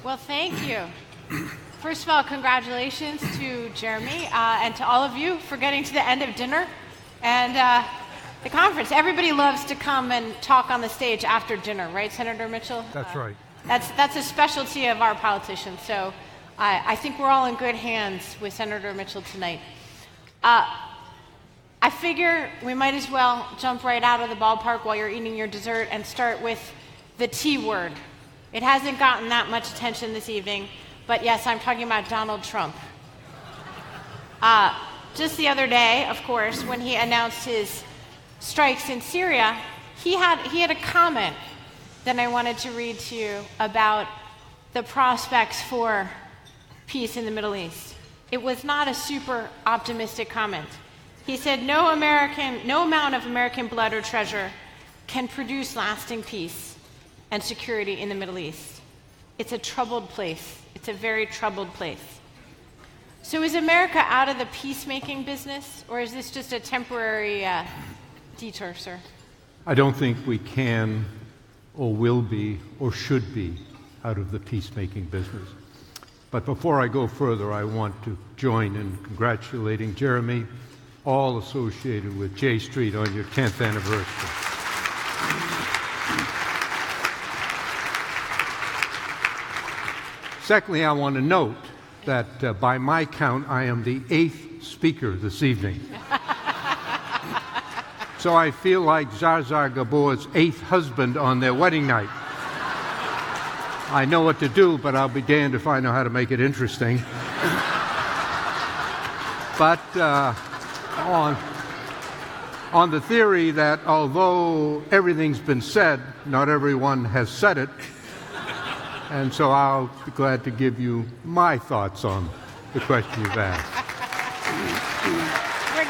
Well, thank you. First of all, congratulations to Jeremy and to all of you for getting to the end of dinner and the conference. Everybody loves to come and talk on the stage after dinner, right, Senator Mitchell? That's right. That's a specialty of our politicians. So I think we're all in good hands with Senator Mitchell tonight. I figure we might as well jump right out of the ballpark while you're eating your dessert and start with the T word. It hasn't gotten that much attention this evening, but yes, I'm talking about Donald Trump. Just the other day, of course, when he announced his strikes in Syria, he had a comment that I wanted to read to you about the prospects for peace in the Middle East. It was not a super optimistic comment. He said, no amount of American blood or treasure can produce lasting peace and security in the Middle East. It's a troubled place. It's a very troubled place. So is America out of the peacemaking business, or is this just a temporary detour, sir? I don't think we can or will be or should be out of the peacemaking business. But before I go further, I want to join in congratulating Jeremy, all associated with J Street, on your 10th anniversary. Secondly, I want to note that by my count, I am the 8th speaker this evening. So I feel like Zsa Zsa Gabor's 8th husband on their wedding night. I know what to do, but I'll be damned if I know how to make it interesting. But on the theory that although everything's been said, not everyone has said it, and so I'll be glad to give you my thoughts on the question you've asked. We're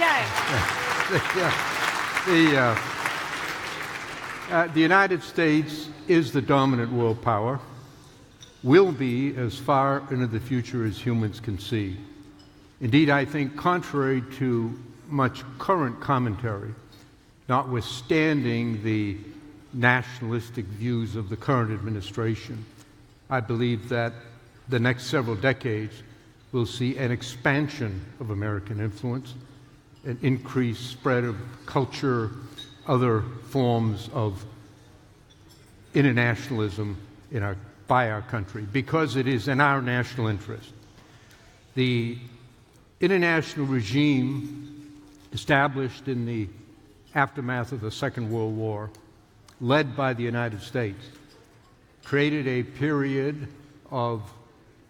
done. The United States is the dominant world power, will be as far into the future as humans can see. Indeed, I think contrary to much current commentary, notwithstanding the nationalistic views of the current administration, I believe that the next several decades will see an expansion of American influence, an increased spread of culture, other forms of internationalism by our country, because it is in our national interest. The international regime established in the aftermath of the Second World War, led by the United States, created a period of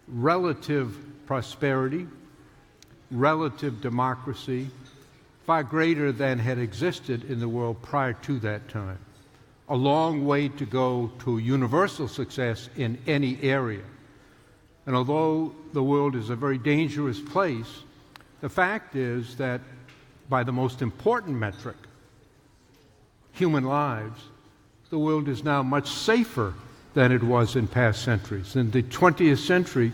relative prosperity, relative democracy, far greater than had existed in the world prior to that time. A long way to go to universal success in any area. And although the world is a very dangerous place, the fact is that by the most important metric, human lives, the world is now much safer than it was in past centuries. In the 20th century,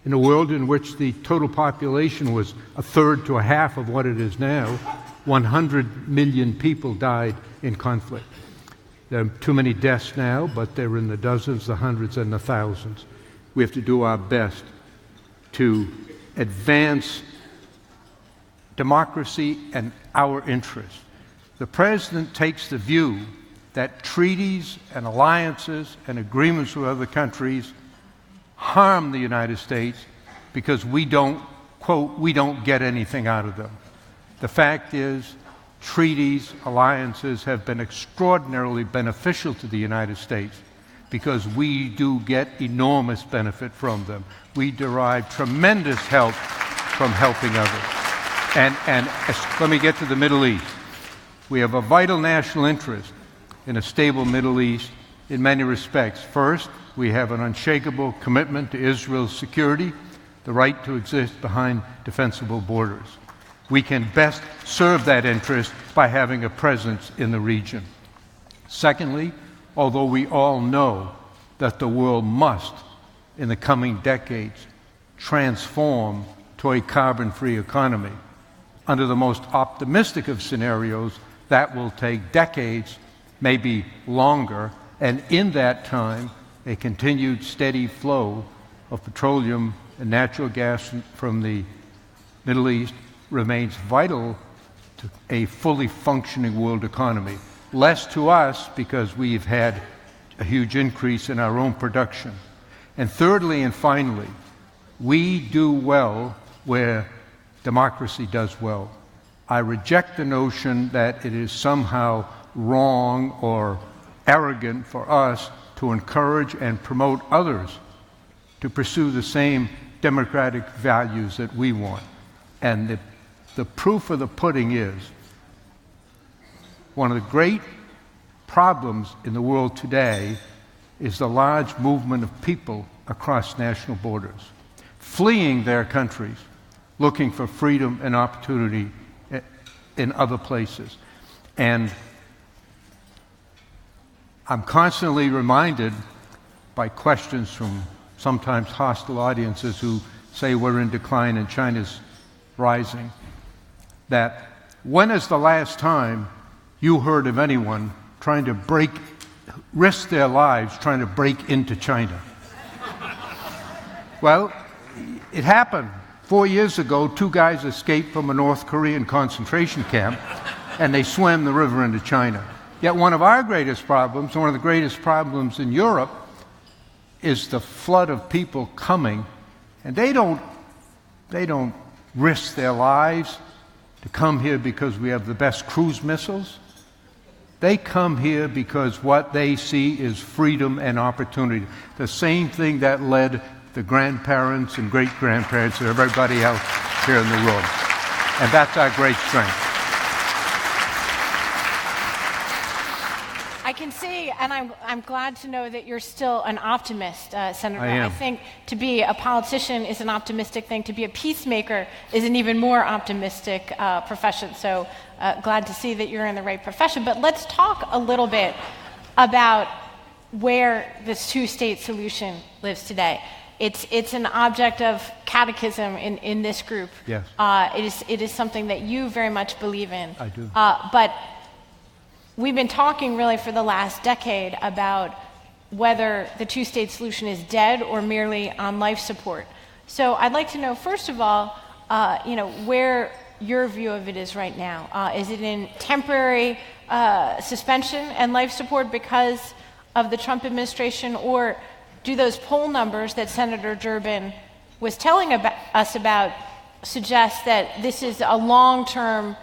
in a world in which the total population was a third to a half of what it is now, 100 million people died in conflict. There are too many deaths now, but they're in the dozens, the hundreds, and the thousands. We have to do our best to advance democracy and our interests. The President takes the view that treaties and alliances and agreements with other countries harm the United States because we don't, quote, we don't get anything out of them. The fact is, treaties, alliances have been extraordinarily beneficial to the United States because we do get enormous benefit from them. We derive tremendous help from helping others. And let me get to the Middle East. We have a vital national interest in a stable Middle East in many respects. First, we have an unshakable commitment to Israel's security, the right to exist behind defensible borders. We can best serve that interest by having a presence in the region. Secondly, although we all know that the world must, in the coming decades, transform to a carbon-free economy, under the most optimistic of scenarios, that will take decades, maybe longer, and in that time, a continued steady flow of petroleum and natural gas from the Middle East remains vital to a fully functioning world economy. Less to us because we've had a huge increase in our own production. And thirdly and finally, we do well where democracy does well. I reject the notion that it is somehow wrong or arrogant for us to encourage and promote others to pursue the same democratic values that we want. And the proof of the pudding is one of the great problems in the world today is the large movement of people across national borders, fleeing their countries, looking for freedom and opportunity in other places. And I'm constantly reminded by questions from sometimes hostile audiences who say we're in decline and China's rising, that when is the last time you heard of anyone trying to risk their lives trying to break into China? Well, it happened. 4 years ago, 2 guys escaped from a North Korean concentration camp, and they swam the river into China. Yet one of our greatest problems, one of the greatest problems in Europe, is the flood of people coming, and they don't risk their lives to come here because we have the best cruise missiles. They come here because what they see is freedom and opportunity. The same thing that led the grandparents and great-grandparents and everybody else here in the room. And that's our great strength. I can see, and I'm glad to know that you're still an optimist, Senator. I am. I think to be a politician is an optimistic thing. To be a peacemaker is an even more optimistic profession. So glad to see that you're in the right profession. But let's talk a little bit about where this two-state solution lives today. It's an object of catechism in this group. Yes. It is something that you very much believe in. I do. But we've been talking really for the last decade about whether the two-state solution is dead or merely on life support. So I'd like to know, first of all, where your view of it is right now. Is it in temporary suspension and life support because of the Trump administration, or do those poll numbers that Senator Durbin was telling us about suggest that this is a long-term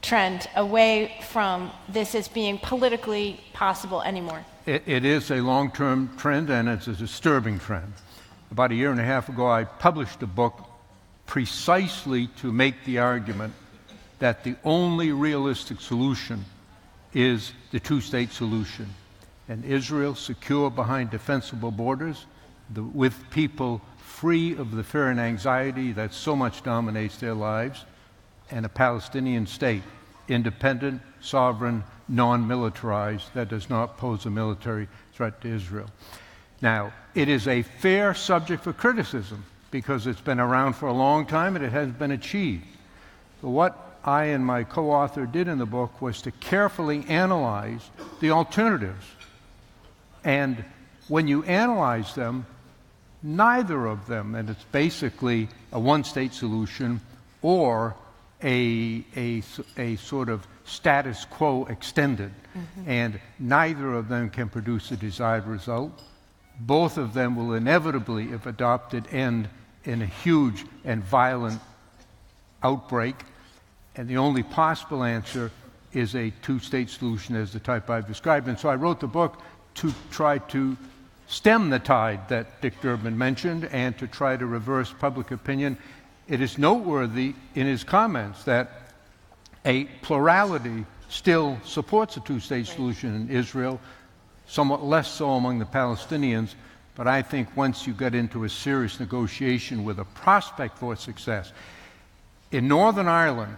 trend away from this as being politically possible anymore? It is a long-term trend, and it's a disturbing trend. About a year and a half ago, I published a book precisely to make the argument that the only realistic solution is the two-state solution. And Israel secure behind defensible borders, with people free of the fear and anxiety that so much dominates their lives, and a Palestinian state, independent, sovereign, non-militarized, that does not pose a military threat to Israel. Now, it is a fair subject for criticism because it's been around for a long time and it hasn't been achieved. But what I and my co-author did in the book was to carefully analyze the alternatives. And when you analyze them, neither of them, and it's basically a one-state solution or a sort of status quo extended, and neither of them can produce a desired result. Both of them will inevitably, if adopted, end in a huge and violent outbreak, and the only possible answer is a two-state solution as the type I've described. And so I wrote the book to try to stem the tide that Dick Durbin mentioned and to try to reverse public opinion. It is noteworthy in his comments that a plurality still supports a two-state solution in Israel, somewhat less so among the Palestinians, but I think once you get into a serious negotiation with a prospect for success. In Northern Ireland,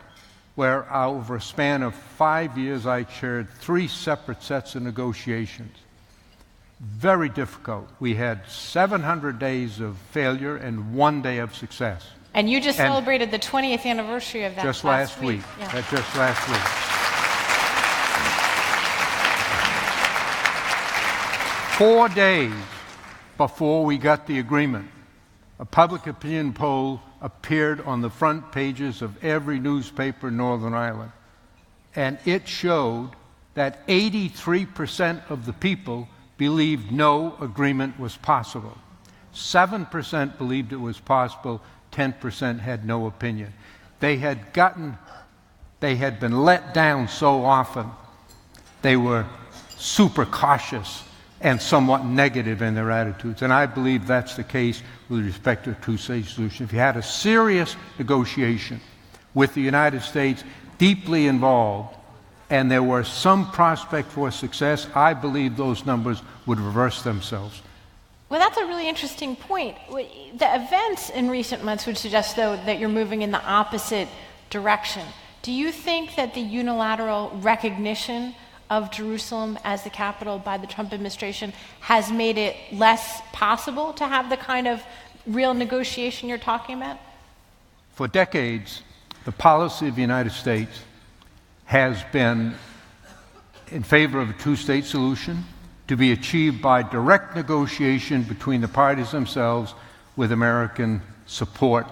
where over a span of 5 years I chaired 3 separate sets of negotiations, very difficult. We had 700 days of failure and 1 day of success. And you just celebrated the 20th anniversary of that just last week. Yeah. Just last week. 4 days before we got the agreement, a public opinion poll appeared on the front pages of every newspaper in Northern Ireland. And it showed that 83% of the people believed no agreement was possible. 7% believed it was possible, 10% had no opinion. They had been let down so often, they were super cautious and somewhat negative in their attitudes. And I believe that's the case with respect to a two-state solution. If you had a serious negotiation with the United States deeply involved, and there were some prospect for success, I believe those numbers would reverse themselves. Well, that's a really interesting point. The events in recent months would suggest, though, that you're moving in the opposite direction. Do you think that the unilateral recognition of Jerusalem as the capital by the Trump administration has made it less possible to have the kind of real negotiation you're talking about? For decades, the policy of the United States has been in favor of a two-state solution to be achieved by direct negotiation between the parties themselves with American support.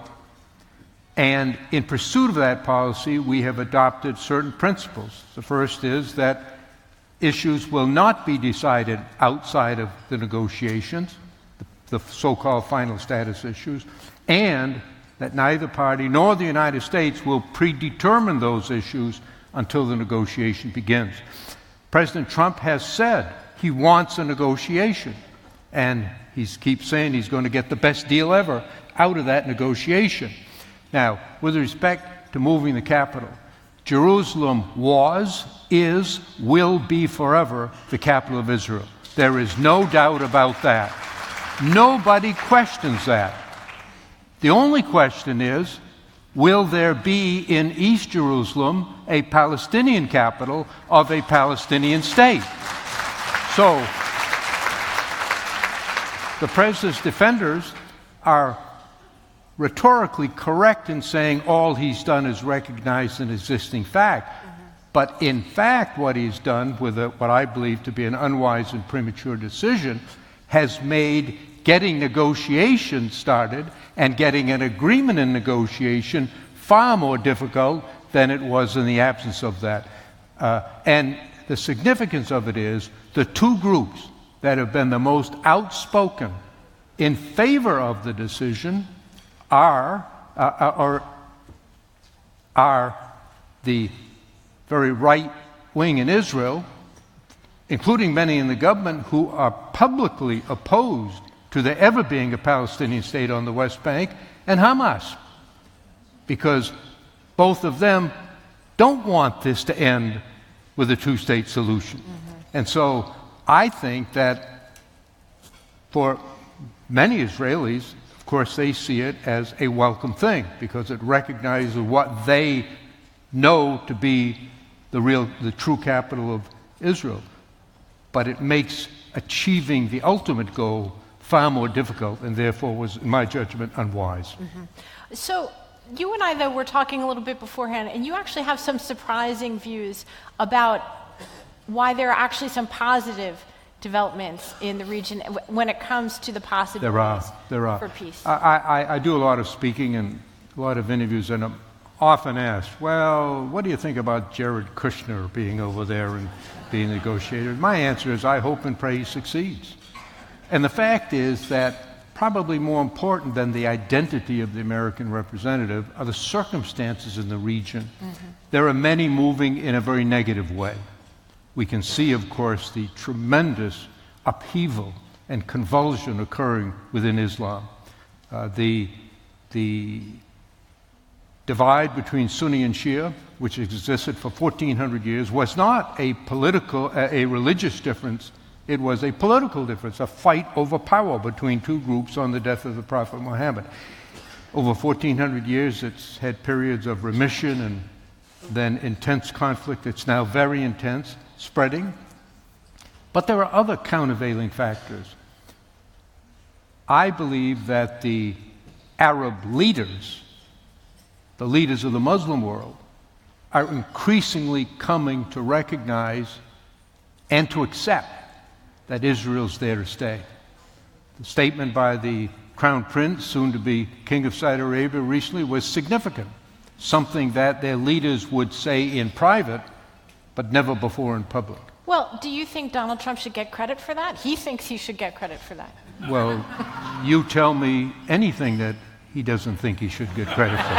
And in pursuit of that policy, we have adopted certain principles. The first is that issues will not be decided outside of the negotiations, the so-called final status issues, and that neither party nor the United States will predetermine those issues until the negotiation begins. President Trump has said he wants a negotiation, and he keeps saying he's going to get the best deal ever out of that negotiation. Now, with respect to moving the capital, Jerusalem was, is, will be forever the capital of Israel. There is no doubt about that. Nobody questions that. The only question is, will there be in East Jerusalem a Palestinian capital of a Palestinian state? So, the president's defenders are rhetorically correct in saying all he's done is recognize an existing fact. But in fact, what he's done with what I believe to be an unwise and premature decision has made getting negotiations started and getting an agreement in negotiation far more difficult than it was in the absence of that. And the significance of it is the two groups that have been the most outspoken in favor of the decision are the very right wing in Israel, including many in the government who are publicly opposed to there ever being a Palestinian state on the West Bank, and Hamas, because both of them don't want this to end with a two-state solution. And so I think that for many Israelis, of course, they see it as a welcome thing because it recognizes what they know to be the true capital of Israel. But it makes achieving the ultimate goal far more difficult and therefore was, in my judgment, unwise. So you and I, though, were talking a little bit beforehand, and you actually have some surprising views about why there are actually some positive developments in the region when it comes to the possibilities for peace. I do a lot of speaking and a lot of interviews, and I'm often asked, well, what do you think about Jared Kushner being over there and being negotiated? My answer is I hope and pray he succeeds. And the fact is that probably more important than the identity of the American representative are the circumstances in the region. There are many moving in a very negative way. We can see, of course, the tremendous upheaval and convulsion occurring within Islam. The divide between Sunni and Shia, which existed for 1,400 years, was not a religious difference. It was a political difference, a fight over power between two groups on the death of the Prophet Muhammad. Over 1,400 years, it's had periods of remission and then intense conflict. It's now very intense, spreading. But there are other countervailing factors. I believe that the Arab leaders, the leaders of the Muslim world, are increasingly coming to recognize and to accept that Israel's there to stay. The statement by the Crown Prince, soon to be King of Saudi Arabia, recently was significant, something that their leaders would say in private, but never before in public. Well, do you think Donald Trump should get credit for that? He thinks he should get credit for that. Well, you tell me anything that he doesn't think he should get credit for.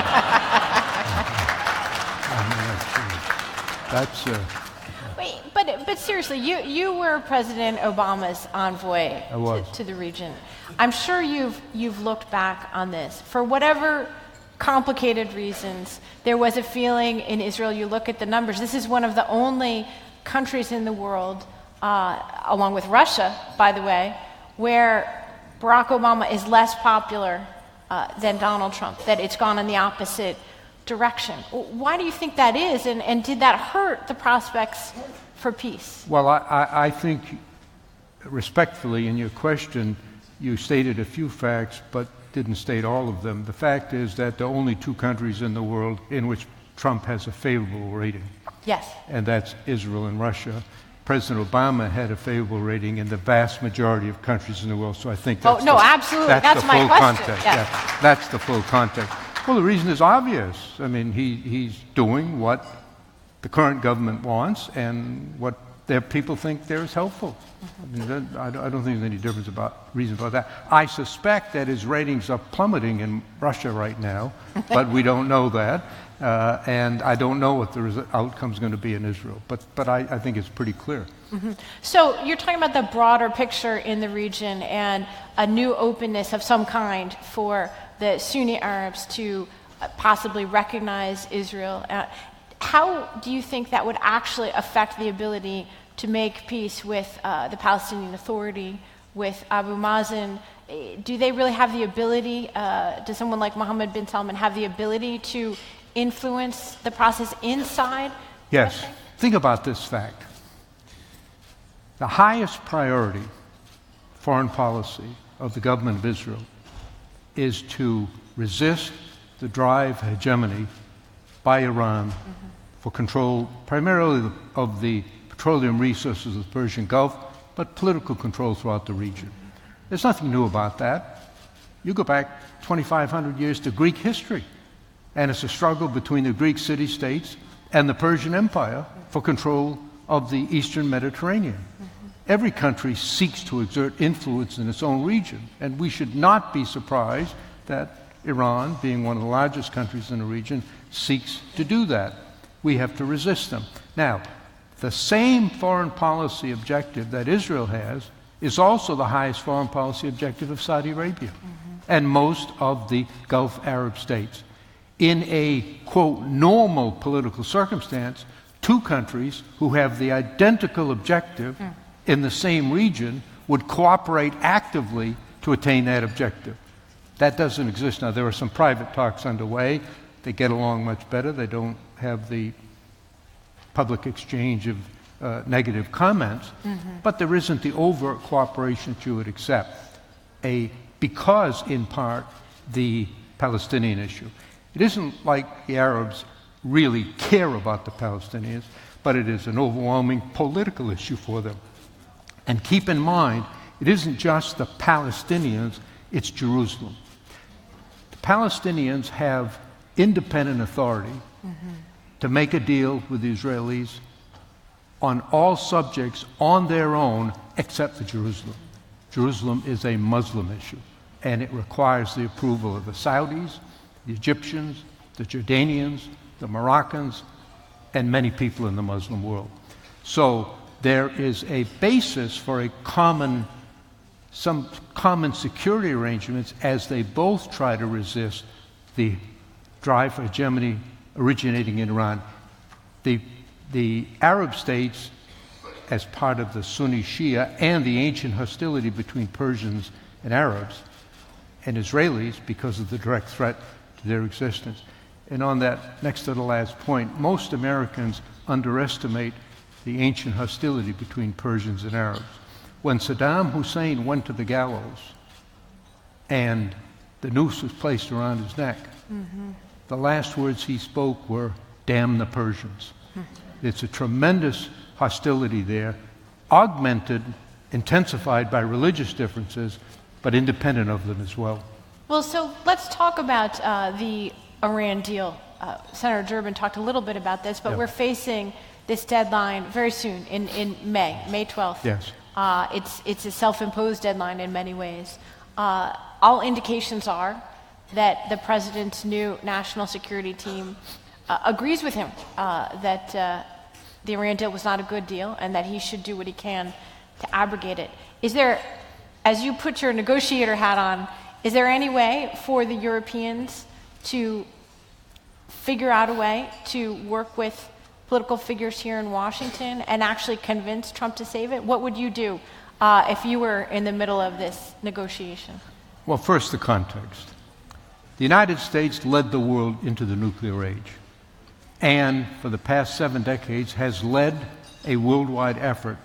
Wait, but seriously, you were President Obama's envoy to the region. I'm sure you've looked back on this. For whatever complicated reasons, there was a feeling in Israel, you look at the numbers, this is one of the only countries in the world, along with Russia, by the way, where Barack Obama is less popular than Donald Trump, that it's gone in the opposite direction. Why do you think that is, and did that hurt the prospects for peace? Well, I think, respectfully, in your question, you stated a few facts, but didn't state all of them. The fact is that there are only two countries in the world in which Trump has a favorable rating. Yes. And that's Israel and Russia. President Obama had a favorable rating in the vast majority of countries in the world, so I think that's absolutely. That's the my full question. context. Yes. Yeah, that's the full context. Well, the reason is obvious. I mean, he's doing what the current government wants and what their people think there is helpful. I mean, I don't think there's any difference reason about that. I suspect that his ratings are plummeting in Russia right now, but we don't know that. And I don't know what the outcome is going to be in Israel, but I think it's pretty clear. Mm-hmm. So you're talking about the broader picture in the region and a new openness of some kind for the Sunni Arabs to possibly recognize Israel. How do you think that would actually affect the ability to make peace with the Palestinian Authority, with Abu Mazen? Do they really have the ability, does someone like Mohammed bin Salman have the ability to influence the process inside? Yes. Think about this fact. The highest priority foreign policy of the government of Israel is to resist the drive for hegemony by Iran for control primarily of the petroleum resources of the Persian Gulf, but political control throughout the region. There's nothing new about that. You go back 2,500 years to Greek history, and it's a struggle between the Greek city-states and the Persian Empire for control of the Eastern Mediterranean. Every country seeks to exert influence in its own region, and we should not be surprised that Iran, being one of the largest countries in the region, seeks to do that. We have to resist them. Now, the same foreign policy objective that Israel has is also the highest foreign policy objective of Saudi Arabia and most of the Gulf Arab states. In a, quote, normal political circumstance, two countries who have the identical objective in the same region would cooperate actively to attain that objective. That doesn't exist now. There are some private talks underway. They get along much better. They don't have the public exchange of negative comments, but there isn't the overt cooperation that you would accept, because, in part, the Palestinian issue. It isn't like the Arabs really care about the Palestinians, but it is an overwhelming political issue for them. And keep in mind, it isn't just the Palestinians, it's Jerusalem. The Palestinians have independent authority to make a deal with the Israelis on all subjects on their own except for Jerusalem. Jerusalem is a Muslim issue, and it requires the approval of the Saudis, the Egyptians, the Jordanians, the Moroccans, and many people in the Muslim world. So there is a basis for some common security arrangements as they both try to resist the drive for hegemony originating in Iran. The Arab states, as part of the Sunni Shia and the ancient hostility between Persians and Arabs and Israelis because of the direct threat to their existence. And on that, next to the last point, most Americans underestimate the ancient hostility between Persians and Arabs. When Saddam Hussein went to the gallows and the noose was placed around his neck, the last words he spoke were, "Damn the Persians." It's a tremendous hostility there, augmented, intensified by religious differences, but independent of them as well. Well, so let's talk about the Iran deal. Senator Durbin talked a little bit about this, but we're facing this deadline very soon in May 12th. Yes. It's a self-imposed deadline in many ways. All indications are that the president's new national security team agrees with him that the Iran deal was not a good deal and that he should do what he can to abrogate it. Is there, as you put your negotiator hat on, is there any way for the Europeans to figure out a way to work with political figures here in Washington and actually convince Trump to save it? What would you do if you were in the middle of this negotiation? Well, first, the context. The United States led the world into the nuclear age, and for the past 7 decades has led a worldwide effort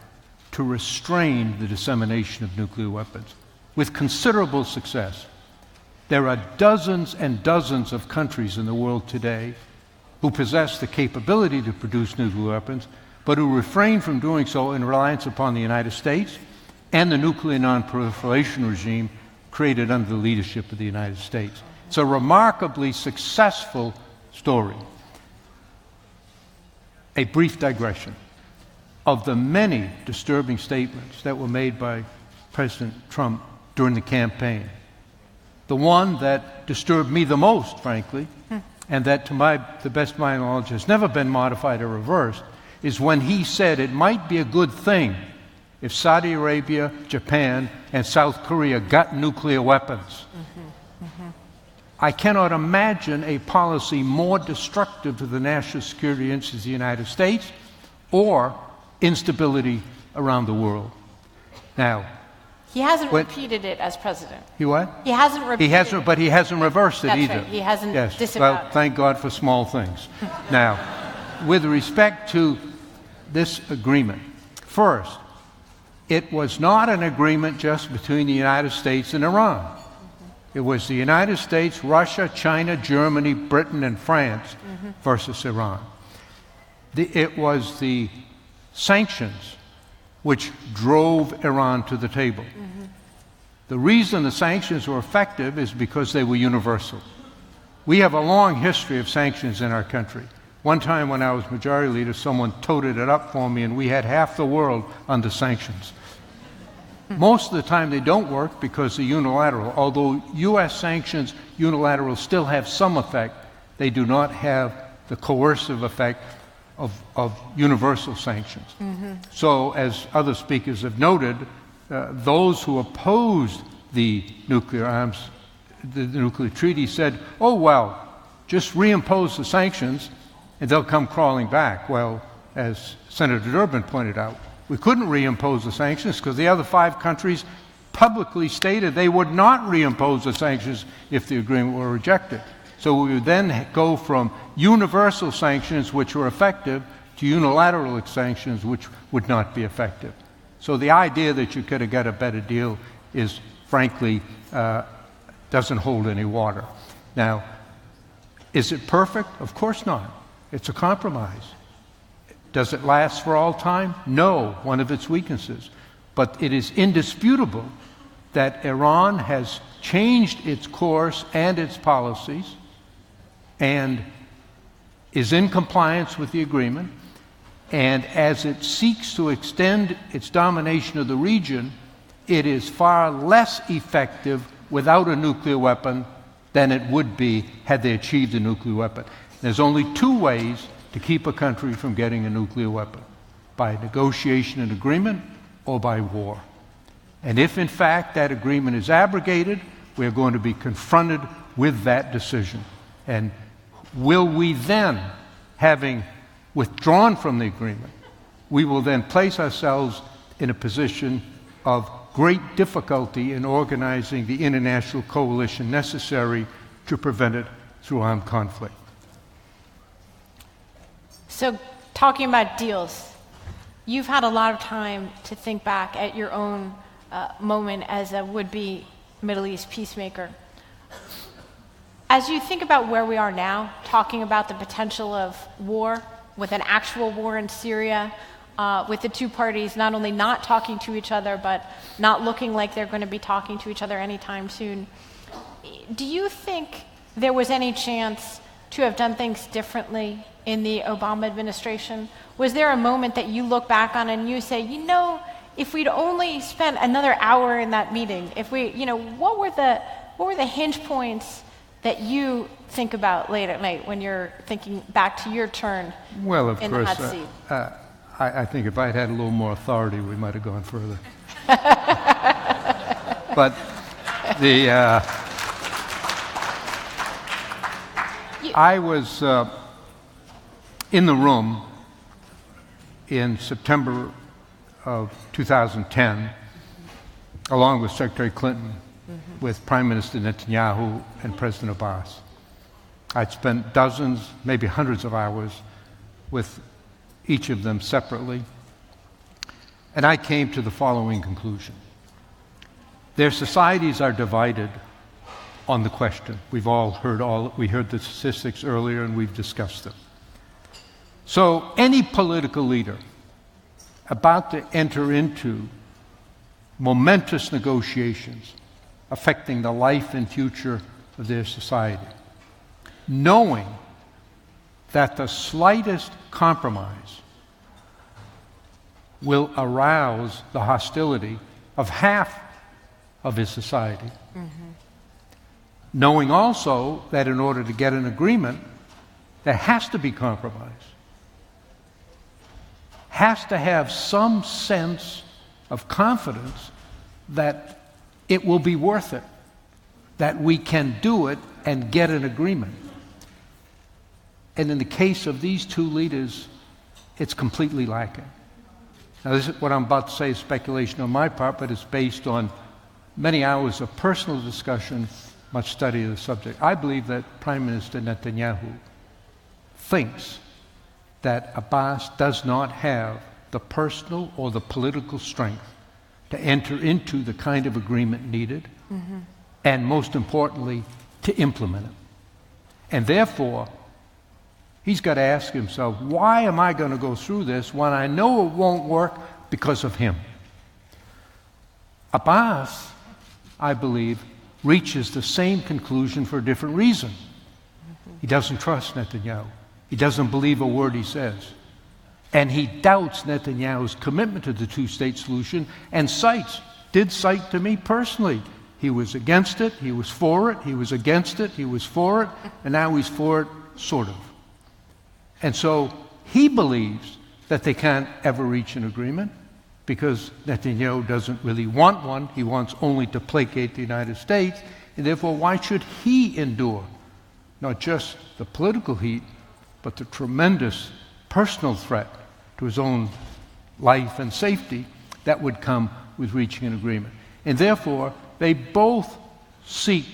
to restrain the dissemination of nuclear weapons with considerable success. There are dozens and dozens of countries in the world today who possess the capability to produce nuclear weapons, but who refrain from doing so in reliance upon the United States and the nuclear non-proliferation regime created under the leadership of the United States. It's a remarkably successful story. A brief digression. Of the many disturbing statements that were made by President Trump during the campaign, the one that disturbed me the most, frankly, and that to the best of my knowledge has never been modified or reversed, is when he said it might be a good thing if Saudi Arabia, Japan, and South Korea got nuclear weapons. I cannot imagine a policy more destructive to the national security interests of the United States or instability around the world. Now, he hasn't repeated it as president. He what? He hasn't repeated it. But he hasn't reversed it That's either. Right. He hasn't yes. disavowed Well, thank God for small things. Now, with respect to this agreement, first, it was not an agreement just between the United States and Iran. It was the United States, Russia, China, Germany, Britain, and France versus Iran. It was the sanctions which drove Iran to the table. The reason the sanctions were effective is because they were universal. We have a long history of sanctions in our country. One time when I was majority leader, someone toted it up for me, and we had half the world under sanctions. Most of the time they don't work because they're unilateral. Although U.S. sanctions unilateral still have some effect, they do not have the coercive effect of universal sanctions. So, as other speakers have noted, those who opposed the nuclear treaty said, oh, well, just reimpose the sanctions and they'll come crawling back. Well, as Senator Durbin pointed out, we couldn't reimpose the sanctions because the other 5 countries publicly stated they would not reimpose the sanctions if the agreement were rejected. So we would then go from universal sanctions, which were effective, to unilateral sanctions, which would not be effective. So the idea that you could have got a better deal is, frankly, doesn't hold any water. Now, is it perfect? Of course not. It's a compromise. Does it last for all time? No, one of its weaknesses. But it is indisputable that Iran has changed its course and its policies and is in compliance with the agreement. And as it seeks to extend its domination of the region, it is far less effective without a nuclear weapon than it would be had they achieved a nuclear weapon. There's only 2 ways to keep a country from getting a nuclear weapon: by negotiation and agreement or by war. And if, in fact, that agreement is abrogated, we're going to be confronted with that decision. And will we then, having withdrawn from the agreement, we will then place ourselves in a position of great difficulty in organizing the international coalition necessary to prevent it through armed conflict. So, talking about deals, you've had a lot of time to think back at your own moment as a would-be Middle East peacemaker. As you think about where we are now, talking about the potential of war, with an actual war in Syria, with the two parties not only not talking to each other, but not looking like they're going to be talking to each other anytime soon. Do you think there was any chance to have done things differently in the Obama administration? Was there a moment that you look back on and you say, you know, if we'd only spent another hour in that meeting, if we, you know, what were the hinge points that you think about late at night when you're thinking back to your turn Well, of in course, the hot seat? I think if I'd had a little more authority, we might have gone further. But I was in the room in September of 2010, along with Secretary Clinton, with Prime Minister Netanyahu and President Abbas. I'd spent dozens, maybe hundreds of hours with each of them separately, and I came to the following conclusion. Their societies are divided on the question. We heard the statistics earlier and we've discussed them. So any political leader about to enter into momentous negotiations affecting the life and future of their society, knowing that the slightest compromise will arouse the hostility of half of his society, knowing also that in order to get an agreement, there has to be compromise, has to have some sense of confidence that it will be worth it, that we can do it and get an agreement. And in the case of these two leaders, it's completely lacking. Now, this is what I'm about to say is speculation on my part, but it's based on many hours of personal discussion, much study of the subject. I believe that Prime Minister Netanyahu thinks that Abbas does not have the personal or the political strength to enter into the kind of agreement needed, and most importantly, to implement it. And therefore, he's got to ask himself, why am I going to go through this when I know it won't work because of him? Abbas, I believe, reaches the same conclusion for a different reason. He doesn't trust Netanyahu. He doesn't believe a word he says. And he doubts Netanyahu's commitment to the two-state solution and did cite to me personally. He was against it, he was for it, he was against it, he was for it, and now he's for it, sort of. And so he believes that they can't ever reach an agreement because Netanyahu doesn't really want one. He wants only to placate the United States, and therefore why should he endure not just the political heat, but the tremendous personal threat to his own life and safety that would come with reaching an agreement. And therefore, they both seek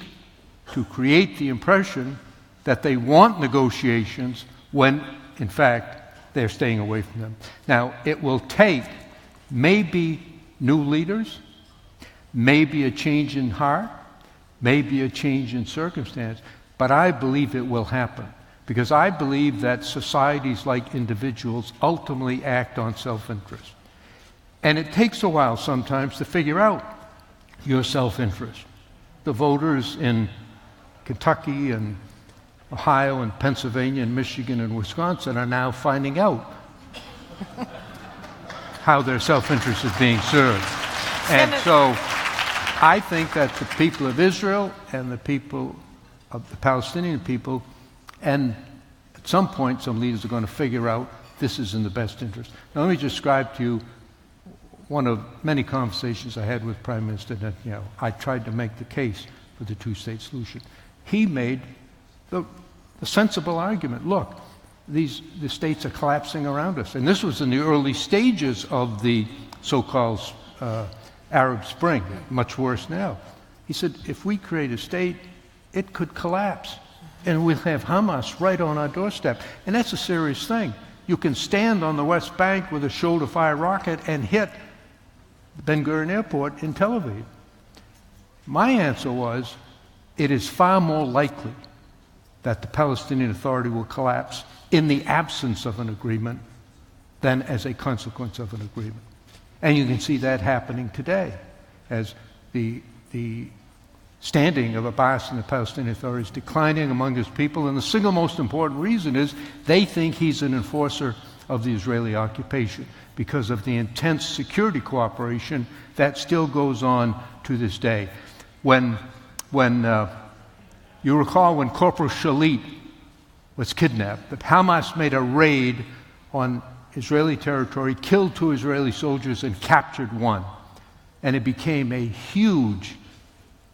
to create the impression that they want negotiations when, in fact, they're staying away from them. Now, it will take maybe new leaders, maybe a change in heart, maybe a change in circumstance, but I believe it will happen. Because I believe that societies, like individuals, ultimately act on self-interest. And it takes a while sometimes to figure out your self-interest. The voters in Kentucky and Ohio and Pennsylvania and Michigan and Wisconsin are now finding out how their self-interest is being served. And so I think that the people of Israel and the people of the Palestinian people, and at some point some leaders are going to figure out this is in the best interest. Now let me describe to you one of many conversations I had with Prime Minister Netanyahu. I tried to make the case for the two-state solution. He made the sensible argument. Look, the states are collapsing around us. And this was in the early stages of the so-called Arab Spring, much worse now. He said, if we create a state, it could collapse. And we'll have Hamas right on our doorstep. And that's a serious thing. You can stand on the West Bank with a shoulder-fire rocket and hit Ben Gurion Airport in Tel Aviv. My answer was, it is far more likely that the Palestinian Authority will collapse in the absence of an agreement than as a consequence of an agreement. And you can see that happening today as the standing of Abbas and the Palestinian Authority is declining among his people. And the single most important reason is they think he's an enforcer of the Israeli occupation because of the intense security cooperation that still goes on to this day. When you recall when Corporal Shalit was kidnapped, that Hamas made a raid on Israeli territory, killed 2 Israeli soldiers and captured 1. And it became a huge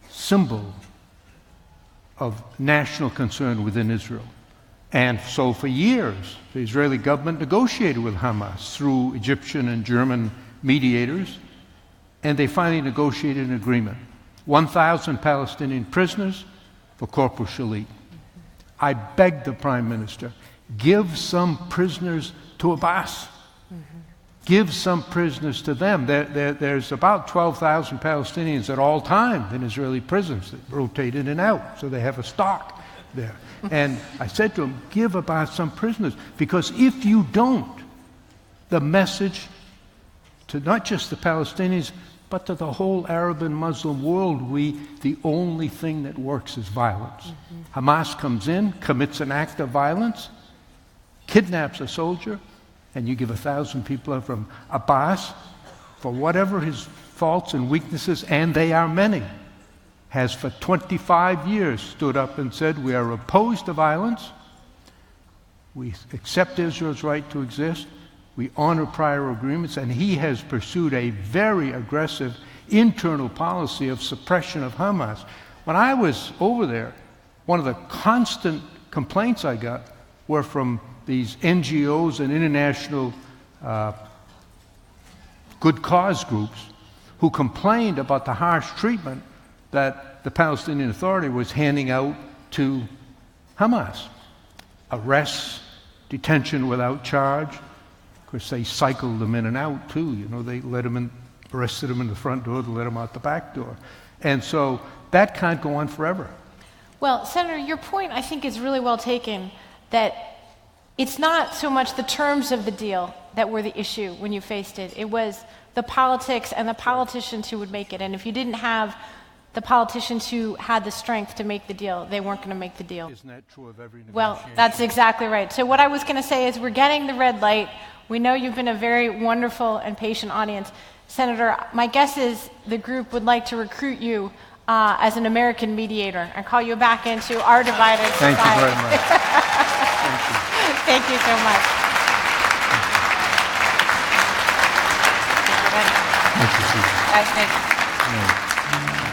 symbol of national concern within Israel. And so for years, the Israeli government negotiated with Hamas through Egyptian and German mediators, and they finally negotiated an agreement. 1,000 Palestinian prisoners for Corporal Shalit. I begged the Prime Minister, give some prisoners to Abbas. Give some prisoners to them. There's about 12,000 Palestinians at all times in Israeli prisons that rotate in and out, so they have a stock there. And I said to him, give Abbas some prisoners, because if you don't, the message to not just the Palestinians, but to the whole Arab and Muslim world, the only thing that works is violence. Hamas comes in, commits an act of violence, kidnaps a soldier, and you give 1,000 people from Abbas, for whatever his faults and weaknesses, and they are many, has for 25 years stood up and said, we are opposed to violence, we accept Israel's right to exist, we honor prior agreements, and he has pursued a very aggressive internal policy of suppression of Hamas. When I was over there, one of the constant complaints I got were from these NGOs and international good cause groups who complained about the harsh treatment that the Palestinian Authority was handing out to Hamas. Arrests, detention without charge. Of course, they cycled them in and out too. You know, they let them in, arrested them in the front door, they let them out the back door. And so that can't go on forever. Well, Senator, your point, I think, is really well taken, that it's not so much the terms of the deal that were the issue when you faced it. It was the politics and the politicians who would make it. And if you didn't have the politicians who had the strength to make the deal, they weren't going to make the deal. Isn't that true of every negotiation? Well, that's exactly right. So what I was going to say is we're getting the red light. We know you've been a very wonderful and patient audience. Senator, my guess is the group would like to recruit you as an American mediator and call you back into our divided society. Thank you very much. Thank you. Thank you so much. Thank you, Susan. Thank you.